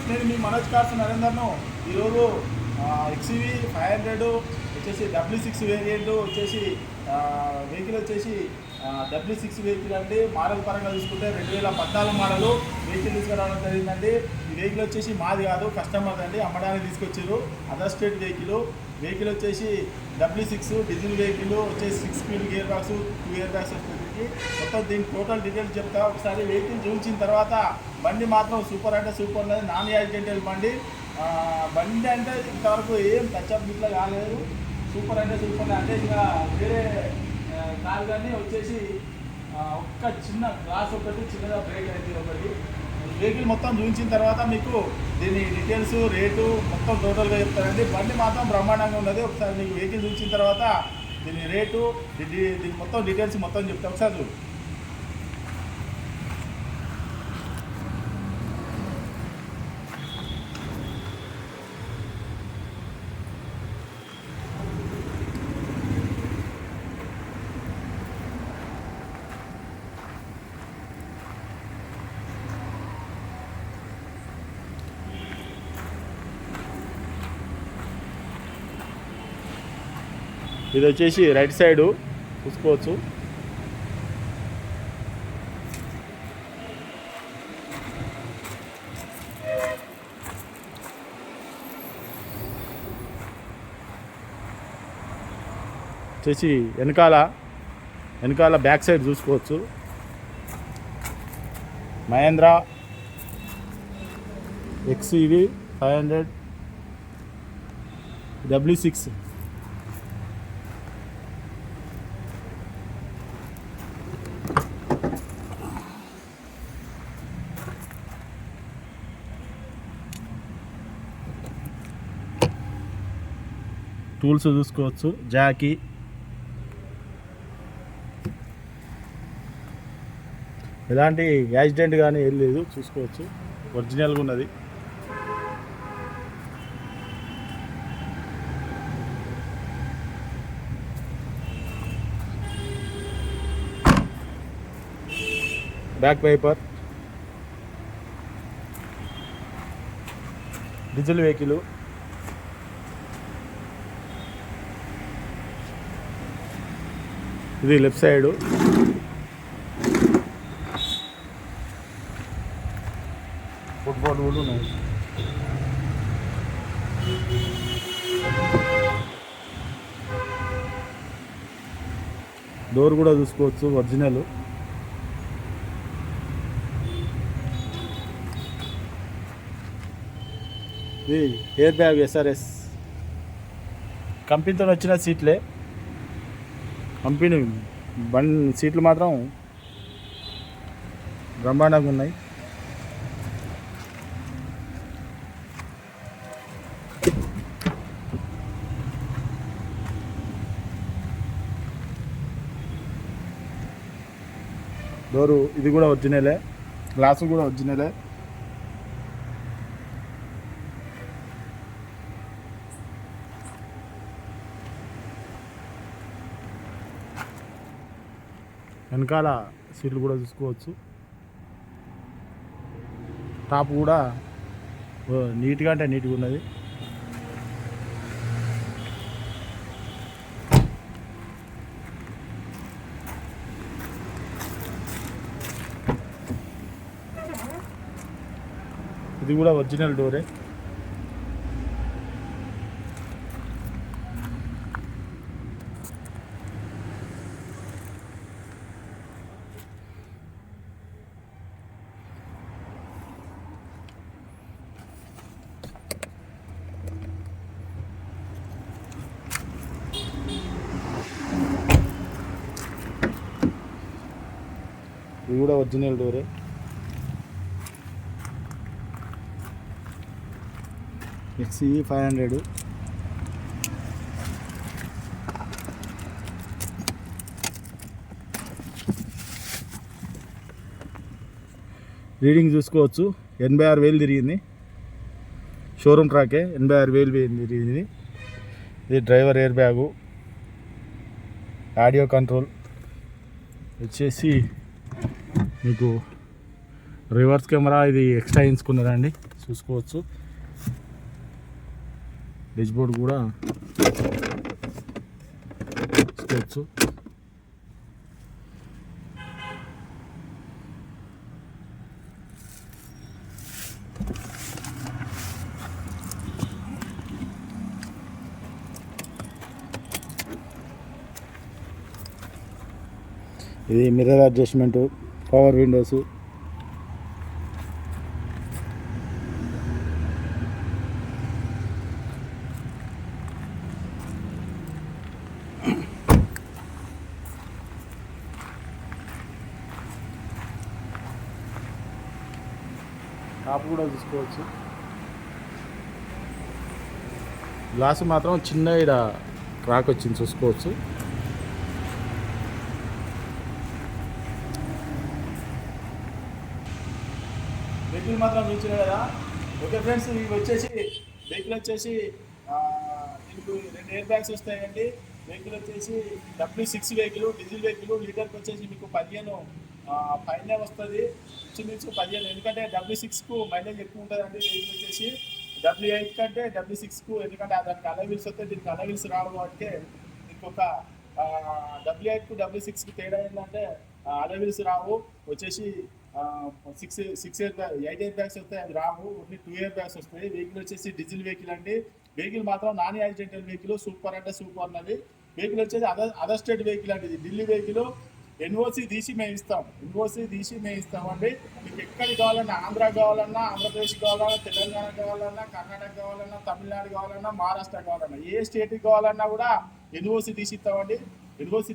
నేను మీ మనోజ్ కార్స్ నరేందర్ను ఈరోజు XUV 500 వచ్చేసి W6 వేరియంట్ వచ్చేసి వెహికల్ వచ్చేసి W6 వెహికల్ అండి. మోడల్ పరంగా చూసుకుంటే 2014 మోడల్ వెహికల్ తీసుకురావడం జరిగిందండి. ఈ వెహికల్ వచ్చేసి మాది కాదు, కస్టమర్ అండి, అమ్మడానికి తీసుకొచ్చారు. అదర్ స్టేట్ వెహికల్ వచ్చేసి W6 డీజిల్ వెహికల్ వచ్చేసి 6 speed gear box, 2 air bags వస్తుంది. మొత్తం దీని టోటల్ డీటెయిల్స్ చెప్తా. ఒకసారి వెహికల్ చూపించిన తర్వాత బండి మాత్రం సూపర్ అంటే సూపర్ ఉన్నది. నాన్ యాక్సిడెంటల్ బండి. బండి అంటే ఇంతవరకు ఏం టచ్అప్ ఇట్లా కాలేదు. సూపర్ అంటే సూపర్. అంటే ఇంకా వేరే కాదు కానీ వచ్చేసి ఒక్క చిన్న గ్లాస్ ఒకటి చిన్నగా బ్రేక్ అయితే ఒకటి. వెహికల్ మొత్తం చూపించిన తర్వాత మీకు దీని డీటెయిల్స్, రేటు మొత్తం టోటల్గా చెప్తారండి. బండి మాత్రం బ్రహ్మాండంగా ఉన్నది. ఒకసారి మీకు వెహికల్ చూపించిన తర్వాత దీని రేటు, దీని మొత్తం డీటెయిల్స్ మొత్తం చెప్తాం. ఒకసారి చూడు. ఇది వచ్చేసి రైట్ సైడు చూసుకోవచ్చు. వచ్చేసి వెనకాల బ్యాక్ సైడ్ చూసుకోవచ్చు. Mahindra XUV 500 W6. టూల్స్ చూసుకోవచ్చు. జాకీ, ఎలాంటి యాక్సిడెంట్ కానీ ఏం లేదు, చూసుకోవచ్చు. ఒరిజినల్గా ఉన్నది. Back wiper, diesel vehicle. ఇది లెఫ్ట్ సైడు. ఫుట్బాల్ కూడా ఉన్నాయి. డోర్ కూడా చూసుకోవచ్చు, ఒరిజినల్. ఇది ఎయిర్ బ్యాగ్ SRS కంపెనీతో వచ్చిన సీట్లే. కంపెనీ సీట్లు మాత్రం బ్రహ్మాండంగా ఉన్నాయి. డోరు ఇది కూడా ఒరిజినలే, గ్లాసు కూడా ఒరిజినలే. వెనకాల సీట్లు కూడా చూసుకోవచ్చు. టాప్ కూడా నీట్గా అంటే నీట్గా ఉన్నది. ఇది కూడా ఒరిజినల్ డోరే. ఇది కూడా ఒరిజినల్ డోరే. XUV 500. రీడింగ్ చూసుకోవచ్చు. 86,000 తిరిగింది. షోరూమ్ ట్రాకే 86,000 తిరిగింది. ఇది driver air bag, audio control వచ్చేసి మీకు రివర్స్ కెమెరా ఇది ఎక్స్ట్రా ఎంచుకున్నారండి. చూసుకోవచ్చు. డాష్ బోర్డ్ కూడా చూసుకోవచ్చు. ఇది mirror adjustment, power Windows, top కూడా చూసుకోవచ్చు. గ్లాసు మాత్రం చిన్న ఇక్కడ క్రాక్ వచ్చింది చూసుకోవచ్చు. వెహికల్ మాత్రం చూసిన కదా. ఓకే ఫ్రెండ్స్, ఇవి వచ్చేసి వెహికల్ వచ్చేసి దీనికి 2 ఎయిర్ బ్యాగ్స్ వస్తాయండి. వెహికల్ వచ్చేసి W6 వెహికల్, డీజిల్ వెహికల్. లీటర్కి వచ్చేసి మీకు 15 పైనే వస్తుంది, ఇంచుమించు 15. ఎందుకంటే W6కు మైలేజ్ ఎక్కువ ఉంటుందండి. వెహికల్ వచ్చేసి W8 కంటే W6కు, ఎందుకంటే దానికి అలవీల్స్ వస్తే దీనికి అలవీల్స్ రావడం కాబట్టి ఇంకొక W8కు W6కు తేడా ఏంటంటే అలవీల్స్ రావు. వచ్చేసి 8 ఎయిర్ బ్యాగ్స్ వస్తాయి, అవి రావు. ఓన్లీ 2 ఎయిర్ బ్యాగ్స్ వస్తాయి. వెహికల్ వచ్చేసి డీజిల్ వెహికల్ అండి. వెహికల్ మాత్రం నాన్ యాక్సిడెంటల్ వెహికల్, సూపర్ అంటే సూపర్ అన్నది. వెహికల్ వచ్చేసి అదర్ స్టేట్ వెహికల్ అండి. ఇది ఢిల్లీ వెహికల్. ఎన్ఓసి తీసి మేము ఇస్తాం, ఎన్ఓసి తీసి మేము ఇస్తామండి. మీకు ఎక్కడికి కావాలన్నా, ఆంధ్ర కావాలన్నా, ఆంధ్రప్రదేశ్ కావాలన్నా, తెలంగాణ కావాలన్నా, కర్ణాటక కావాలన్నా, తమిళనాడు కావాలన్నా, మహారాష్ట్ర కావాలన్నా, ఏ స్టేట్కి కావాలన్నా కూడా ఎన్ఓసి తీసి ఇస్తామండి. ఎన్ఓసి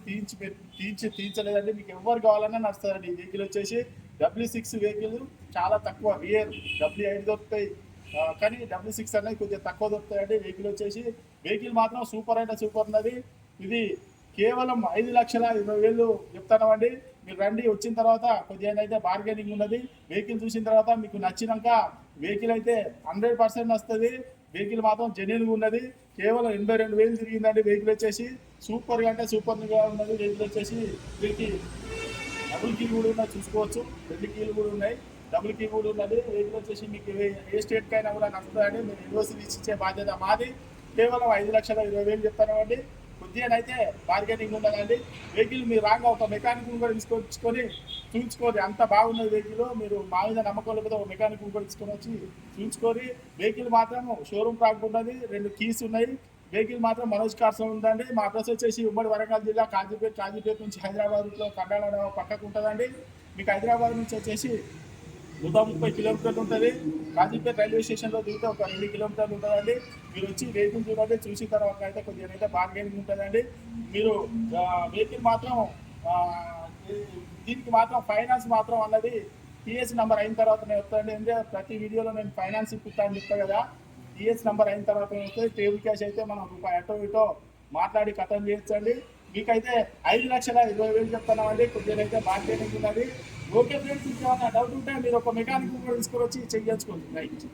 తీయించలేదండి. మీకు ఎవరు కావాలన్నా నడుస్తుందండి. ఈ వెహికల్ వచ్చేసి W6 వెహికల్ చాలా తక్కువ, రియర్. W8 దొరుకుతాయి కానీ W6 అనేది కొంచెం తక్కువ దొరుకుతాయండి. వెహికల్ వచ్చేసి వెహికల్ మాత్రం సూపర్ అంటే సూపర్ ఉన్నది. ఇది కేవలం 5,20,000 చెప్తామండి. మీరు రండి, వచ్చిన తర్వాత కొద్దిగా అయితే బార్గెనింగ్ ఉన్నది. వెహికల్ చూసిన తర్వాత మీకు నచ్చినాక వెహికల్ అయితే 100% వస్తుంది. వెహికల్ మాత్రం జెన్యున్గా ఉన్నది. కేవలం 82,000 తిరిగిందండి. వెహికల్ వచ్చేసి సూపర్గా అంటే సూపర్గా ఉన్నది. వెహికల్ వచ్చేసి వీరికి డబుల్ కీ కూడా ఉన్నాయి చూసుకోవచ్చు. 2 కీలు కూడా ఉన్నాయి, డబుల్ కీ కూడా ఉన్నది. వెహికల్ వచ్చేసి మీకు ఏ స్టేట్కి అయినా కూడా నచ్చుతుందండి. మీరు ఎన్ఓసి తీసిచ్చే బాధ్యత మాది. కేవలం 5,20,000 చెప్తానండి. కొద్దిగానైతే బార్గెనింగ్ ఉండదండి. వెహికల్ మీరు రాగా ఒక మెకానిక్ కూడా తీసుకొచ్చుకొని చూపించుకోండి. అంత బాగున్నది వెహికల్. మీరు మా మీద నమ్మకం లేకపోతే ఒక మెకానిక్ కూడా తీసుకొని వచ్చి చూపించుకొని. వెహికల్ మాత్రం షోరూమ్ ట్రాక్ ఉన్నది, 2 కీస్ ఉన్నాయి. వెహికల్ మాత్రం మనోజ్ కార్స్ ఉందండి. మా అడ్రస్ వచ్చేసి ఉమ్మడి వరంగల్ జిల్లా కాజీపేట నుంచి హైదరాబాద్ రూట్లో కండాల పక్కకు ఉంటుందండి. మీకు హైదరాబాద్ నుంచి వచ్చేసి 130 కిలోమీటర్లు ఉంటుంది. కాజీపేట రైల్వే స్టేషన్లో దిగితే ఒక 2 కిలోమీటర్లు ఉంటుందండి. మీరు వచ్చి వెహికల్ చూడండి, చూసిన తర్వాత అయితే కొద్దిగా అయితే బార్గెనింగ్ ఉంటుందండి. మీరు వెహికల్ మాత్రం దీనికి మాత్రం ఫైనాన్స్ మాత్రం అన్నది టీఎస్ నెంబర్ అయిన తర్వాత నేను వస్తానండి. ఎందుకంటే ప్రతి వీడియోలో నేను ఫైనాన్స్ ఇప్పిస్తా అని చెప్తాను కదా. టీఎస్ నెంబర్ అయిన తర్వాత వస్తే టేబుల్ క్యాష్ అయితే మనం రూపాయి అటో ఇటో మాట్లాడి ఖతం చేయొచ్చండి. మీకైతే 5,20,000 చెప్తున్నామండి. కొద్దిగా అయితే బార్గెనింగ్ ఉన్నది. ఓకే ఫ్రెండ్స్, ఇంకేమైనా డౌట్ ఉంటే మీరు ఒక మెకానిక్ కూడా తీసుకొని వచ్చి చెక్ చేసుకోండి. రైట్.